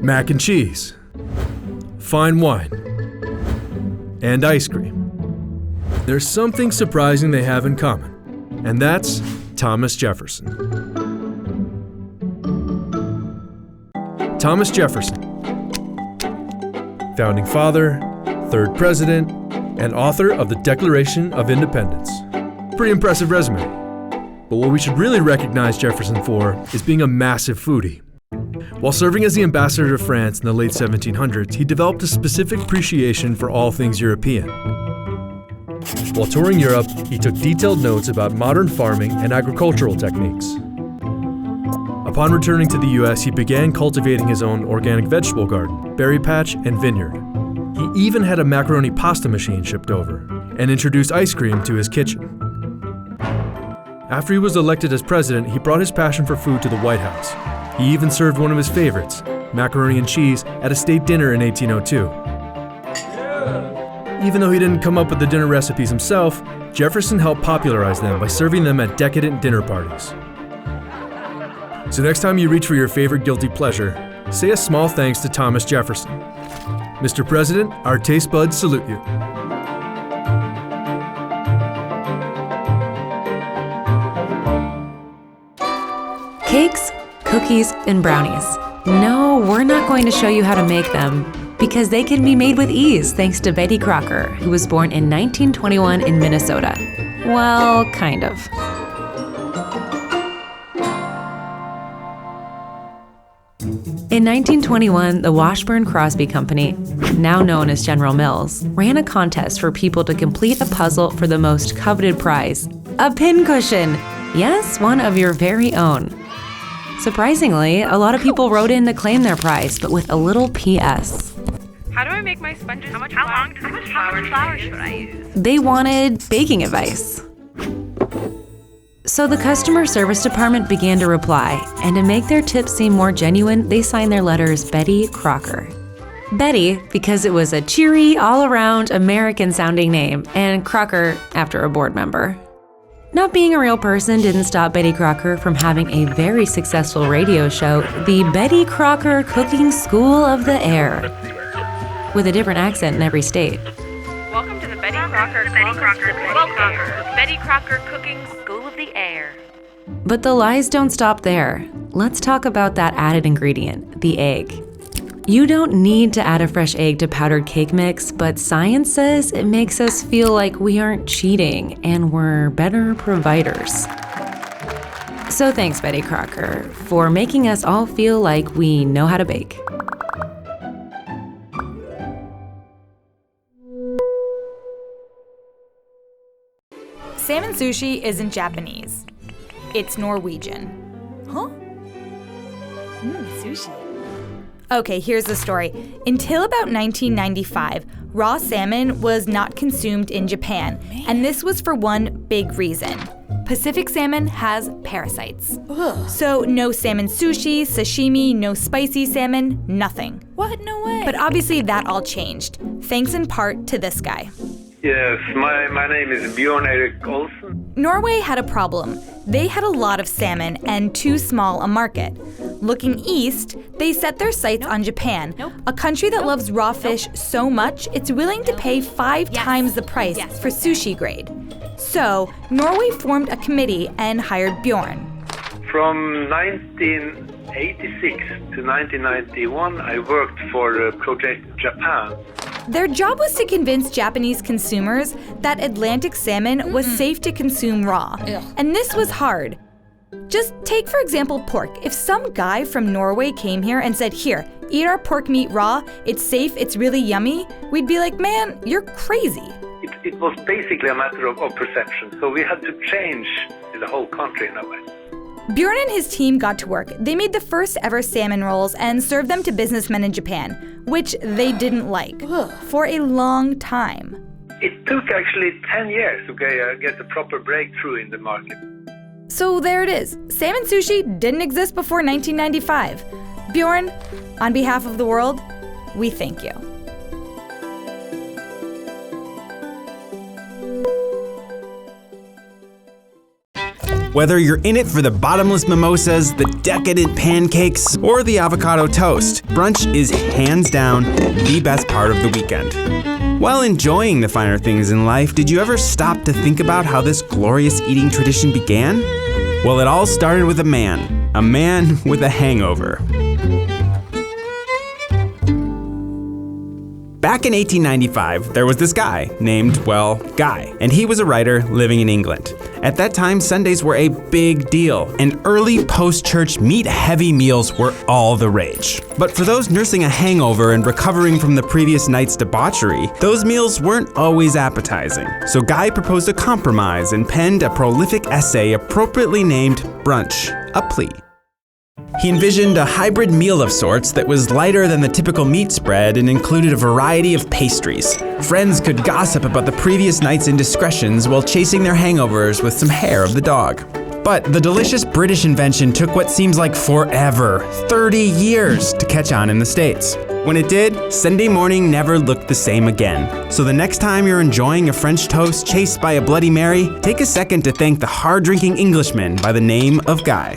mac and cheese, fine wine, and ice cream. There's something surprising they have in common, and that's Thomas Jefferson. Thomas Jefferson, founding father, third president, and author of the Declaration of Independence. Pretty impressive resume. But what we should really recognize Jefferson for is being a massive foodie. While serving as the ambassador to France in the late 1700s, he developed a specific appreciation for all things European. While touring Europe, he took detailed notes about modern farming and agricultural techniques. Upon returning to the US, he began cultivating his own organic vegetable garden, berry patch, and vineyard. He even had a macaroni pasta machine shipped over, and introduced ice cream to his kitchen. After he was elected as president, he brought his passion for food to the White House. He even served one of his favorites, macaroni and cheese, at a state dinner in 1802. Even though he didn't come up with the dinner recipes himself, Jefferson helped popularize them by serving them at decadent dinner parties. So next time you reach for your favorite guilty pleasure, say a small thanks to Thomas Jefferson. Mr. President, our taste buds salute you. Cakes, cookies, and brownies. No, we're not going to show you how to make them, because they can be made with ease thanks to Betty Crocker, who was born in 1921 in Minnesota. Well, kind of. In 1921, the Washburn-Crosby Company, now known as General Mills, ran a contest for people to complete a puzzle for the most coveted prize, a pincushion. Yes, one of your very own. Surprisingly, a lot of people wrote in to claim their prize, but with a little PS. How do I make my sponges? How much flour should I use? They wanted baking advice. So the customer service department began to reply, and to make their tips seem more genuine, they signed their letters Betty Crocker. Betty, because it was a cheery, all-around, American-sounding name, and Crocker after a board member. Not being a real person didn't stop Betty Crocker from having a very successful radio show, the Betty Crocker Cooking School of the Air, with a different accent in every state. Welcome to the Betty Crocker Cooking School of the Air. But the lies don't stop there. Let's talk about that added ingredient, the egg. You don't need to add a fresh egg to powdered cake mix, but science says it makes us feel like we aren't cheating and we're better providers. So thanks, Betty Crocker, for making us all feel like we know how to bake. Salmon sushi isn't Japanese. It's Norwegian. Huh? Sushi. Okay, here's the story. Until about 1995, raw salmon was not consumed in Japan, and this was for one big reason. Pacific salmon has parasites. Ugh. So no salmon sushi, sashimi, no spicy salmon, nothing. What? No way. But obviously that all changed, thanks in part to this guy. Yes, my name is Bjorn Erik Olsen. Norway had a problem. They had a lot of salmon and too small a market. Looking east, they set their sights on Japan, a country that loves raw fish so much it's willing to pay 5 times the price for sushi grade. So, Norway formed a committee and hired Bjorn. From 1986 to 1991, I worked for Project Japan. Their job was to convince Japanese consumers that Atlantic salmon was safe to consume raw. And this was hard. Just take, for example, pork. If some guy from Norway came here and said, "Here, eat our pork meat raw, it's safe, it's really yummy," we'd be like, "Man, you're crazy." It was basically a matter of perception, so we had to change the whole country in a way. Bjorn and his team got to work. They made the first ever salmon rolls and served them to businessmen in Japan, which they didn't like for a long time. It took actually 10 years to get a proper breakthrough in the market. So there it is. Salmon sushi didn't exist before 1995. Bjorn, on behalf of the world, we thank you. Whether you're in it for the bottomless mimosas, the decadent pancakes, or the avocado toast, brunch is hands down the best part of the weekend. While enjoying the finer things in life, did you ever stop to think about how this glorious eating tradition began? Well, it all started with a man with a hangover. Back in 1895, there was this guy named, Guy, and he was a writer living in England. At that time, Sundays were a big deal, and early post-church meat-heavy meals were all the rage. But for those nursing a hangover and recovering from the previous night's debauchery, those meals weren't always appetizing. So Guy proposed a compromise and penned a prolific essay appropriately named Brunch, a plea. He envisioned a hybrid meal of sorts that was lighter than the typical meat spread and included a variety of pastries. Friends could gossip about the previous night's indiscretions while chasing their hangovers with some hair of the dog. But the delicious British invention took what seems like forever, 30 years, to catch on in the States. When it did, Sunday morning never looked the same again. So the next time you're enjoying a French toast chased by a Bloody Mary, take a second to thank the hard-drinking Englishman by the name of Guy.